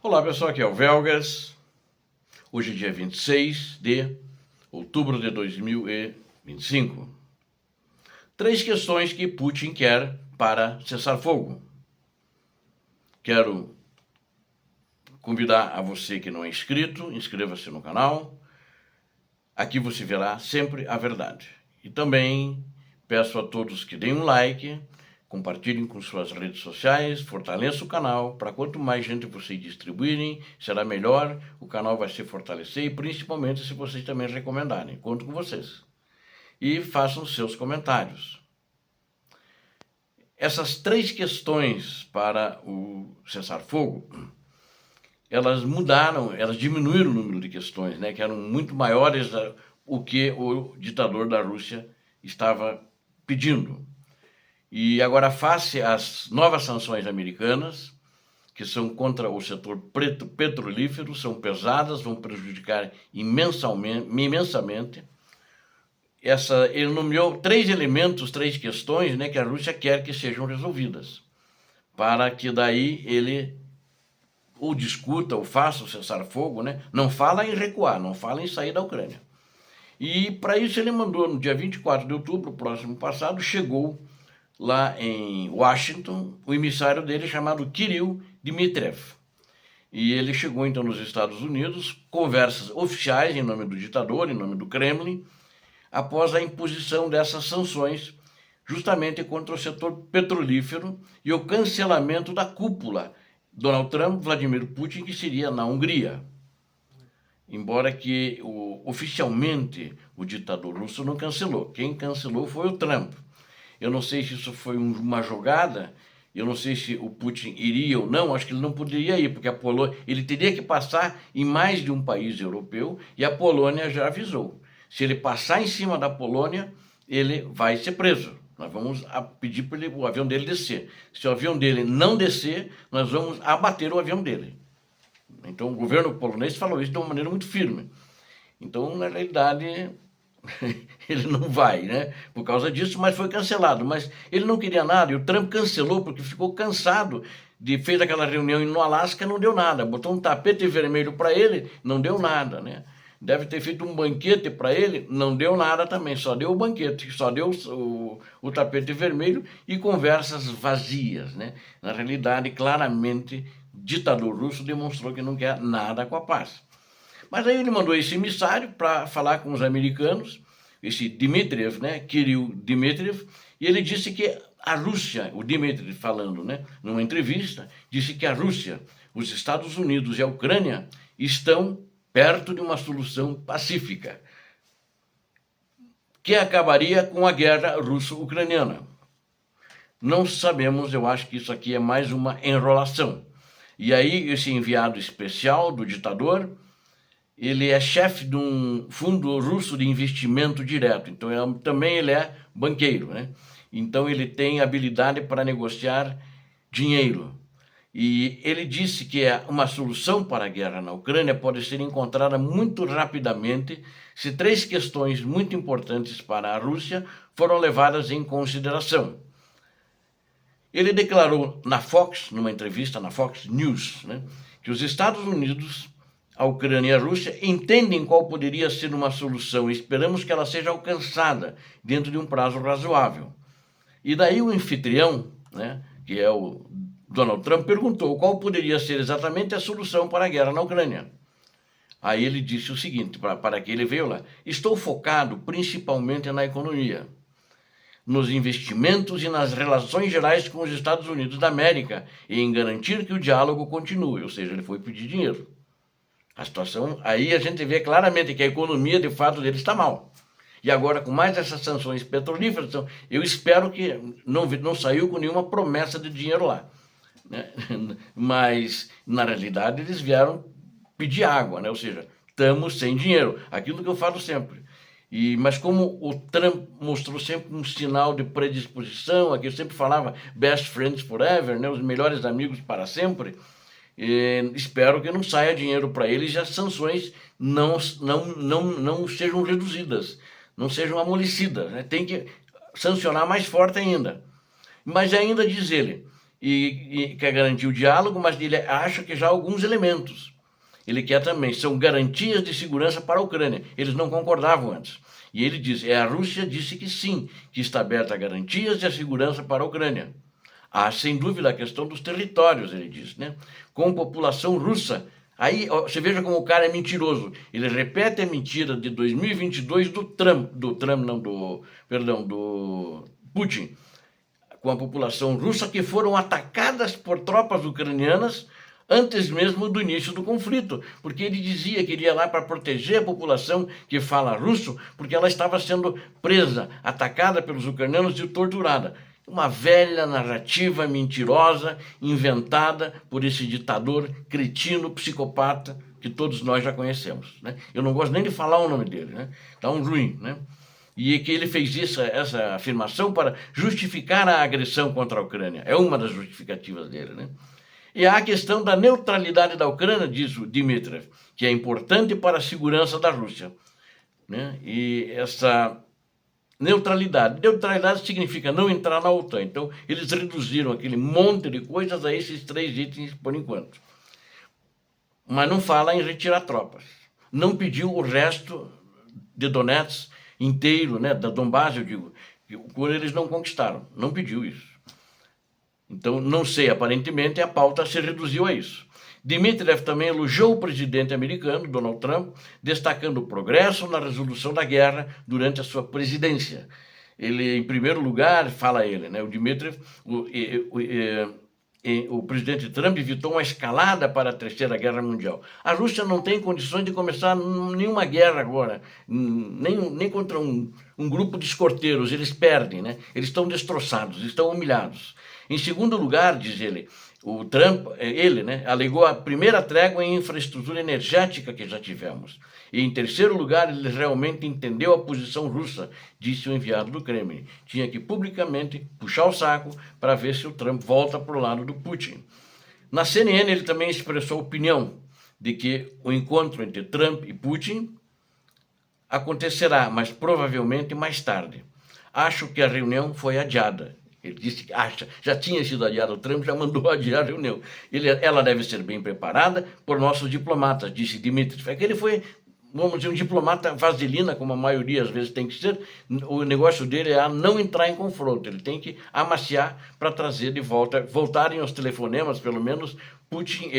Olá pessoal, aqui é o Velgas. Hoje é dia 26 de outubro de 2025. Três questões que Putin quer para cessar fogo. Quero convidar a você que não é inscrito, inscreva-se no canal. Aqui você verá sempre a verdade. E também peço a todos que deem um like, compartilhem com suas redes sociais, fortaleçam o canal, para quanto mais gente vocês distribuírem, será melhor, o canal vai se fortalecer, e principalmente se vocês também recomendarem. Conto com vocês. E façam seus comentários. Essas três questões para o cessar-fogo, elas mudaram, elas diminuíram o número de questões, né, que eram muito maiores do que o ditador da Rússia estava pedindo. E agora, face às novas sanções americanas, que são contra o setor petrolífero, são pesadas, vão prejudicar imensamente. Ele nomeou três elementos, três questões, né, que a Rússia quer que sejam resolvidas, para que daí ele ou discuta, ou faça o cessar-fogo, né? Não fala em recuar, não fala em sair da Ucrânia. E para isso ele mandou, no dia 24 de outubro, próximo passado, chegou lá em Washington, o emissário dele chamado Kirill Dmitriev. E ele chegou então nos Estados Unidos, conversas oficiais em nome do ditador, em nome do Kremlin, após a imposição dessas sanções, justamente contra o setor petrolífero e o cancelamento da cúpula Donald Trump, Vladimir Putin, que seria na Hungria. Embora que oficialmente o ditador russo não cancelou. Quem cancelou foi o Trump. Eu não sei se isso foi uma jogada, eu não sei se o Putin iria ou não, acho que ele não poderia ir, porque a Polônia, ele teria que passar em mais de um país europeu, e a Polônia já avisou. Se ele passar em cima da Polônia, ele vai ser preso. Nós vamos pedir para o avião dele descer. Se o avião dele não descer, nós vamos abater o avião dele. Então o governo polonês falou isso de uma maneira muito firme. Então, na realidade, ele não vai, né? Por causa disso, mas foi cancelado. Mas ele não queria nada, e o Trump cancelou porque ficou cansado fez aquela reunião no Alasca, não deu nada. Botou um tapete vermelho para ele, não deu nada, né? Deve ter feito um banquete para ele, não deu nada também, só deu o banquete, só deu o tapete vermelho e conversas vazias, né? Na realidade, claramente, o ditador russo demonstrou que não quer nada com a paz. Mas aí ele mandou esse emissário para falar com os americanos, esse Dmitriev, né, Kirill Dmitriev, e ele disse que a Rússia, o Dmitriev falando, né, numa entrevista, disse que a Rússia, os Estados Unidos e a Ucrânia estão perto de uma solução pacífica, que acabaria com a guerra russo-ucraniana. Não sabemos, eu acho que isso aqui é mais uma enrolação. E aí esse enviado especial do ditador, ele é chefe de um fundo russo de investimento direto, então também ele é banqueiro, né? Então ele tem habilidade para negociar dinheiro. E ele disse que uma solução para a guerra na Ucrânia pode ser encontrada muito rapidamente se três questões muito importantes para a Rússia foram levadas em consideração. Ele declarou na Fox, numa entrevista na Fox News, né, que os Estados Unidos, a Ucrânia e a Rússia entendem qual poderia ser uma solução e esperamos que ela seja alcançada dentro de um prazo razoável. E daí o anfitrião, né, que é o Donald Trump, perguntou qual poderia ser exatamente a solução para a guerra na Ucrânia. Aí ele disse o seguinte, para que ele veio lá: estou focado principalmente na economia, nos investimentos e nas relações gerais com os Estados Unidos da América e em garantir que o diálogo continue, ou seja, ele foi pedir dinheiro. A situação, aí a gente vê claramente que a economia de fato dele está mal. E agora, com mais essas sanções petrolíferas, então, eu espero que não saiu com nenhuma promessa de dinheiro lá, né? Mas, na realidade, eles vieram pedir água, né? Ou seja, estamos sem dinheiro. Aquilo que eu falo sempre. Mas como o Trump mostrou sempre um sinal de predisposição, aqui eu sempre falava best friends forever, né? Os melhores amigos para sempre, espero que não saia dinheiro para eles e as sanções não sejam reduzidas, não sejam amolecidas, né? Tem que sancionar mais forte ainda. Mas ainda diz ele e quer garantir o diálogo, mas ele acha que já há alguns elementos. Ele quer também, são garantias de segurança para a Ucrânia. Eles não concordavam antes. E ele diz, a Rússia disse que sim, que está aberta a garantias de segurança para a Ucrânia. Há, sem dúvida, a questão dos territórios, ele diz, né? Com população russa. Aí você veja como o cara é mentiroso. Ele repete a mentira de 2022 do Putin, com a população russa que foram atacadas por tropas ucranianas antes mesmo do início do conflito, porque ele dizia que iria lá para proteger a população que fala russo, porque ela estava sendo presa, atacada pelos ucranianos e torturada. Uma velha narrativa mentirosa, inventada por esse ditador cretino, psicopata, que todos nós já conhecemos, né? Eu não gosto nem de falar o nome dele, né? Tá um ruim, né? E que ele fez essa afirmação para justificar a agressão contra a Ucrânia. É uma das justificativas dele, né? E há a questão da neutralidade da Ucrânia, diz o Dmitriev, que é importante para a segurança da Rússia, né? E essa neutralidade significa não entrar na OTAN. Então, eles reduziram aquele monte de coisas a esses 3 itens por enquanto. Mas não fala em retirar tropas. Não pediu o resto de Donetsk inteiro, né, da Donbás, eu digo, quando eles não conquistaram. Não pediu isso. Então, não sei, aparentemente a pauta se reduziu a isso. Dmitriev também elogiou o presidente americano, Donald Trump, destacando o progresso na resolução da guerra durante a sua presidência. Ele, em primeiro lugar, fala ele, né, o Dmitriev, o presidente Trump evitou uma escalada para a Terceira Guerra Mundial. A Rússia não tem condições de começar nenhuma guerra agora, nem contra um grupo de escorteiros, eles perdem, né? Eles estão destroçados, estão humilhados. Em segundo lugar, diz ele, o Trump, né, alegou a primeira trégua em infraestrutura energética que já tivemos. E, em terceiro lugar, ele realmente entendeu a posição russa, disse o enviado do Kremlin. Tinha que publicamente puxar o saco para ver se o Trump volta para o lado do Putin. Na CNN, ele também expressou a opinião de que o encontro entre Trump e Putin acontecerá, mas provavelmente mais tarde. Acho que a reunião foi adiada. Ele disse que acha, já tinha sido adiado, o Trump já mandou adiar a reunião. Ela deve ser bem preparada por nossos diplomatas, disse Dmitry. É que ele foi, vamos dizer, um diplomata vaselina, como a maioria às vezes tem que ser. O negócio dele é não entrar em confronto, ele tem que amaciar para trazer de volta, voltarem aos telefonemas, pelo menos, Putin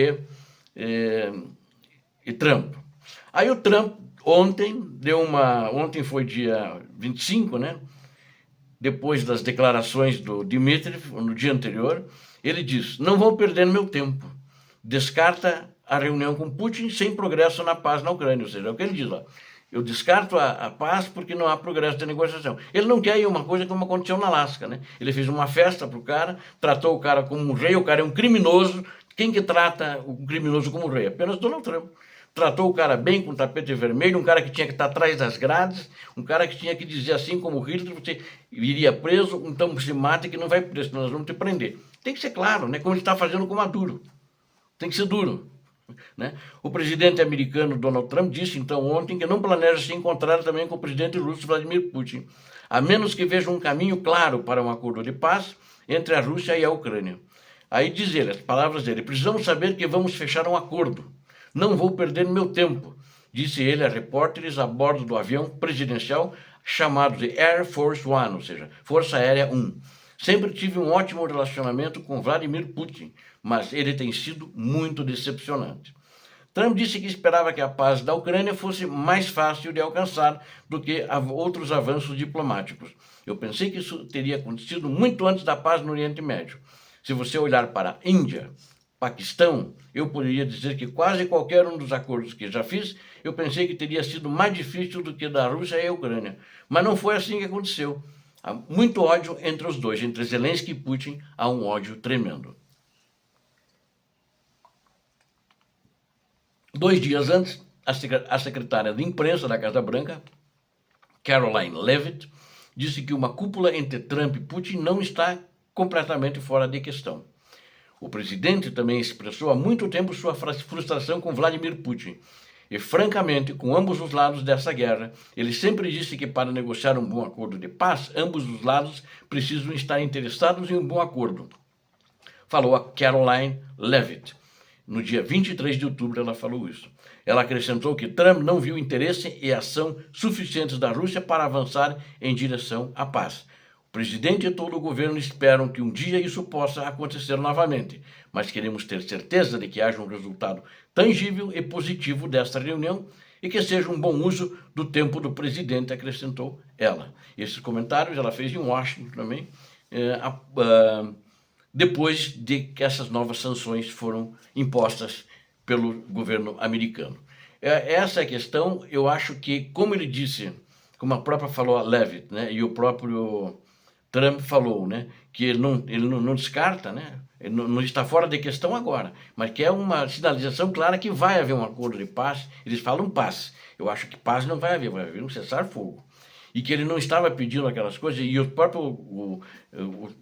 e Trump. Aí o Trump ontem foi dia 25, né? Depois das declarações do Dmitriev, no dia anterior, ele diz, não vou perder meu tempo. Descarta a reunião com Putin sem progresso na paz na Ucrânia. Ou seja, é o que ele diz lá. Eu descarto a paz porque não há progresso de negociação. Ele não quer ir uma coisa como aconteceu na Alasca, né? Ele fez uma festa para o cara, tratou o cara como um rei, o cara é um criminoso. Quem que trata o criminoso como rei? Apenas Donald Trump. Tratou o cara bem, com tapete vermelho, um cara que tinha que estar atrás das grades, um cara que tinha que dizer assim como Hitler, você iria preso, então se mata que não vai preso, senão nós vamos te prender. Tem que ser claro, né? Como ele está fazendo com Maduro. Tem que ser duro. Né? O presidente americano Donald Trump disse então ontem que não planeja se encontrar também com o presidente russo Vladimir Putin, a menos que veja um caminho claro para um acordo de paz entre a Rússia e a Ucrânia. Aí diz ele, as palavras dele, precisamos saber que vamos fechar um acordo. Não vou perder meu tempo, disse ele a repórteres a bordo do avião presidencial chamado de Air Force One, ou seja, Força Aérea 1. Sempre tive um ótimo relacionamento com Vladimir Putin, mas ele tem sido muito decepcionante. Trump disse que esperava que a paz da Ucrânia fosse mais fácil de alcançar do que outros avanços diplomáticos. Eu pensei que isso teria acontecido muito antes da paz no Oriente Médio. Se você olhar para a Índia, Paquistão, eu poderia dizer que quase qualquer um dos acordos que já fiz, eu pensei que teria sido mais difícil do que da Rússia e a Ucrânia. Mas não foi assim que aconteceu. Há muito ódio entre os dois, entre Zelensky e Putin, há um ódio tremendo. 2 dias antes, a secretária de imprensa da Casa Branca, Caroline Leavitt, disse que uma cúpula entre Trump e Putin não está completamente fora de questão. O presidente também expressou há muito tempo sua frustração com Vladimir Putin. E, francamente, com ambos os lados dessa guerra, ele sempre disse que para negociar um bom acordo de paz, ambos os lados precisam estar interessados em um bom acordo. falou a Caroline Leavitt. No dia 23 de outubro ela falou isso. Ela acrescentou que Trump não viu interesse e ação suficientes da Rússia para avançar em direção à paz. O presidente e todo o governo esperam que um dia isso possa acontecer novamente, mas queremos ter certeza de que haja um resultado tangível e positivo desta reunião e que seja um bom uso do tempo do presidente, acrescentou ela. Esses comentários ela fez em Washington também, depois de que essas novas sanções foram impostas pelo governo americano. Essa é a questão. Eu acho que, como ele disse, como a própria falou a Leavitt, né, e o próprio Trump falou, né, que ele não descarta, né, ele não está fora de questão agora, mas que é uma sinalização clara que vai haver um acordo de paz. Eles falam paz. Eu acho que paz não vai haver um cessar-fogo. E que ele não estava pedindo aquelas coisas, e o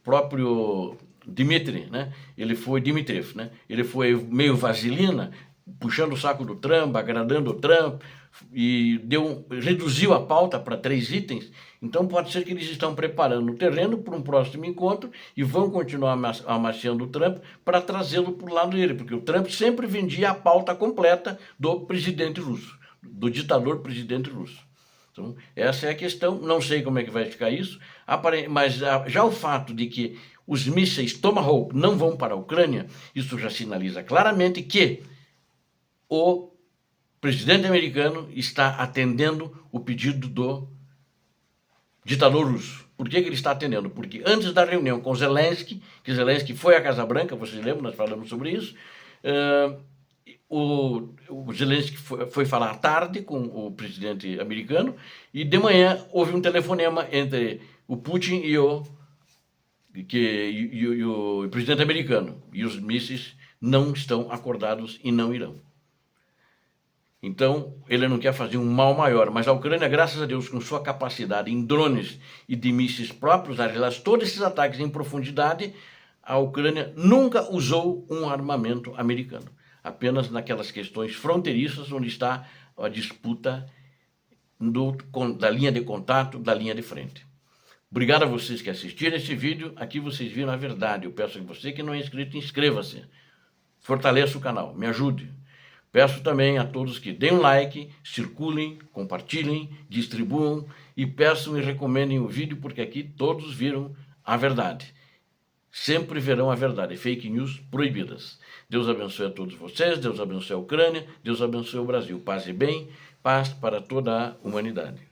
próprio Dmitry, né, Dmitriev, né, ele foi meio vaselina, puxando o saco do Trump, agradando o Trump, e reduziu a pauta para 3 itens. Então pode ser que eles estão preparando o terreno para um próximo encontro e vão continuar amaciando o Trump para trazê-lo para o lado dele, porque o Trump sempre vendia a pauta completa do presidente russo, do ditador presidente russo. Então, essa é a questão. Não sei como é que vai ficar isso, mas já o fato de que os mísseis Tomahawk não vão para a Ucrânia, isso já sinaliza claramente que o presidente americano está atendendo o pedido do ditador russo. Por que ele está atendendo? Porque antes da reunião com Zelensky, que Zelensky foi à Casa Branca, vocês lembram, nós falamos sobre isso, o Zelensky foi falar à tarde com o presidente americano e de manhã houve um telefonema entre o Putin e o presidente americano. E os mísseis não estão acordados e não irão. Então, ele não quer fazer um mal maior, mas a Ucrânia, graças a Deus, com sua capacidade em drones e de mísseis próprios, aliás, todos esses ataques em profundidade, a Ucrânia nunca usou um armamento americano. Apenas naquelas questões fronteiriças onde está a disputa da linha de contato, da linha de frente. Obrigado a vocês que assistiram esse vídeo. Aqui vocês viram a verdade. Eu peço a você que não é inscrito, inscreva-se. Fortaleça o canal, me ajude. Peço também a todos que deem um like, circulem, compartilhem, distribuam e peçam e recomendem o vídeo, porque aqui todos viram a verdade. Sempre verão a verdade, fake news proibidas. Deus abençoe a todos vocês, Deus abençoe a Ucrânia, Deus abençoe o Brasil. Paz e bem, paz para toda a humanidade.